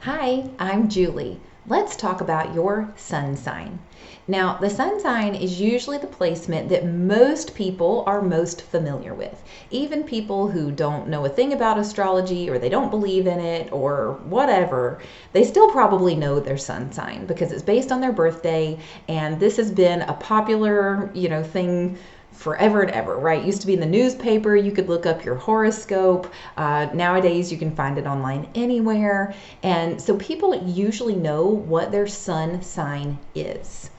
Hi, I'm Julie. Let's talk about your sun sign. Now, the sun sign is usually the placement that most people are most familiar with. Even people who don't know a thing about astrology or they don't believe in it or whatever, they still probably know their sun sign because it's based on their birthday, and this has been a popular, thing forever and ever, right? It used to be in the newspaper. You could look up your horoscope. Nowadays, you can find it online anywhere. And so people usually know what their sun sign is.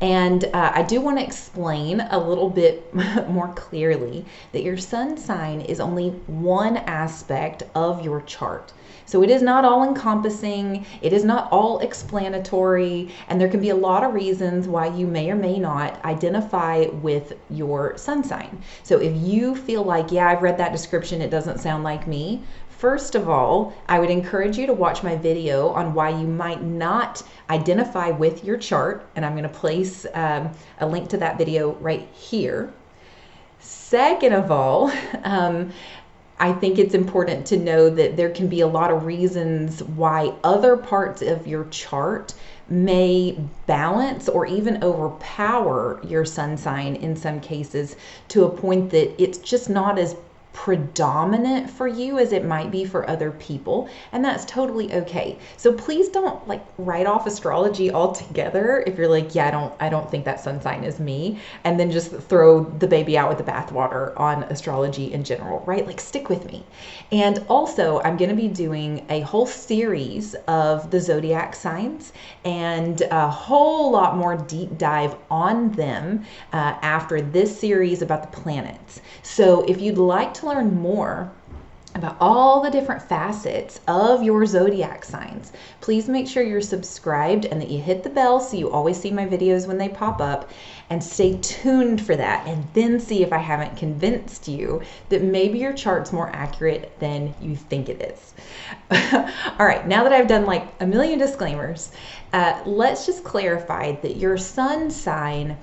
And I do want to explain a little bit more clearly that your sun sign is only one aspect of your chart. So it is not all encompassing, it is not all explanatory, and there can be a lot of reasons why you may or may not identify with your sun sign. So if you feel like, yeah, I've read that description, it doesn't sound like me, first of all, I would encourage you to watch my video on why you might not identify with your chart, and I'm going to place a link to that video right here. Second of all, I think it's important to know that there can be a lot of reasons why other parts of your chart may balance or even overpower your sun sign in some cases to a point that it's just not as predominant for you as it might be for other people, and that's totally okay. So please don't write off astrology altogether if you're like, yeah, I don't think that sun sign is me, and then just throw the baby out with the bathwater on astrology in general, right? Stick with me. And also, I'm going to be doing a whole series of the zodiac signs and a whole lot more deep dive on them after this series about the planets. So if you'd like to learn more about all the different facets of your zodiac signs, please make sure you're subscribed and that you hit the bell so you always see my videos when they pop up, and stay tuned for that, and then see if I haven't convinced you that maybe your chart's more accurate than you think it is. All right, now that I've done a million disclaimers, let's just clarify that your sun sign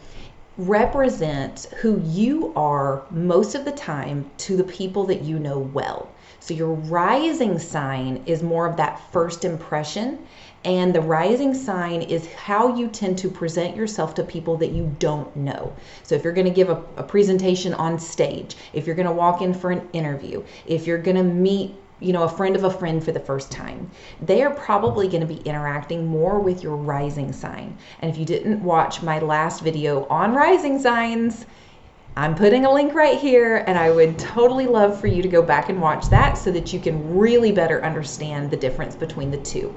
represents who you are most of the time to the people that you know well. So your rising sign is more of that first impression, and the rising sign is how you tend to present yourself to people that you don't know. So if you're going to give a presentation on stage, if you're going to walk in for an interview, if you're going to meet a friend of a friend for the first time, they are probably going to be interacting more with your rising sign. And if you didn't watch my last video on rising signs, I'm putting a link right here, and I would totally love for you to go back and watch that so that you can really better understand the difference between the two.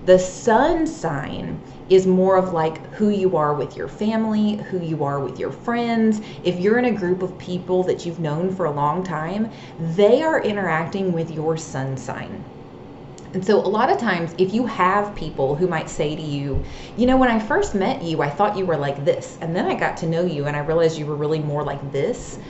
The sun sign is more of who you are with your family, who you are with your friends. If you're in a group of people that you've known for a long time, they are interacting with your sun sign. And so a lot of times, if you have people who might say to you, when I first met you, I thought you were like this, and then I got to know you and I realized you were really more like this,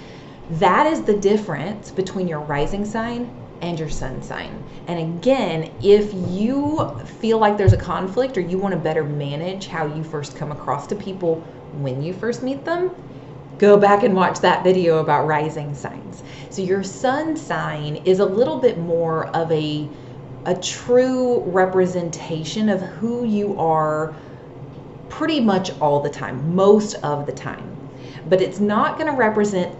that is the difference between your rising sign and your sun sign. And again, if you feel like there's a conflict or you want to better manage how you first come across to people when you first meet them, go back and watch that video about rising signs. So your sun sign is a little bit more of a true representation of who you are pretty much all the time, most of the time. But it's not going to represent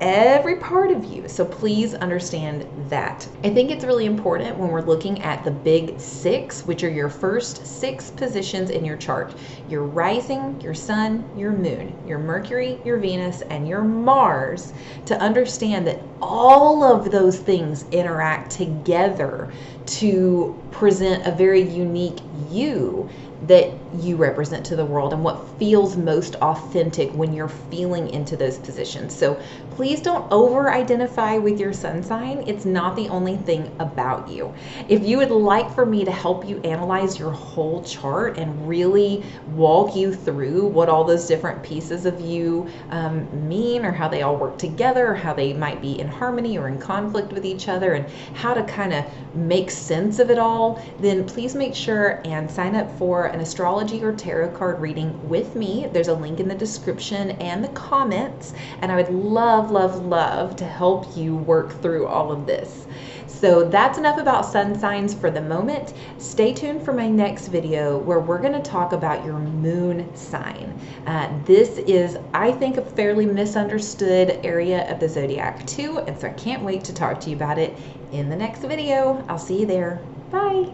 every part of you. So please understand that. I think it's really important when we're looking at the big six, which are your first six positions in your chart: your rising, your sun, your moon, your Mercury, your Venus, and your Mars, to understand that all of those things interact together to present a very unique you that you represent to the world, and what feels most authentic when you're feeling into those positions. So please don't over-identify with your sun sign. It's not the only thing about you. If you would like for me to help you analyze your whole chart and really walk you through what all those different pieces of you mean, or how they all work together, or how they might be in harmony or in conflict with each other, and how to kind of make sense of it all, then please make sure and sign up for an astrology or tarot card reading with me. There's a link in the description and the comments, and I would love to help you work through all of this. So that's enough about sun signs for the moment. Stay tuned for my next video where we're going to talk about your moon sign. This is, I think, a fairly misunderstood area of the zodiac too, and so I can't wait to talk to you about it in the next video. I'll see you there. Bye.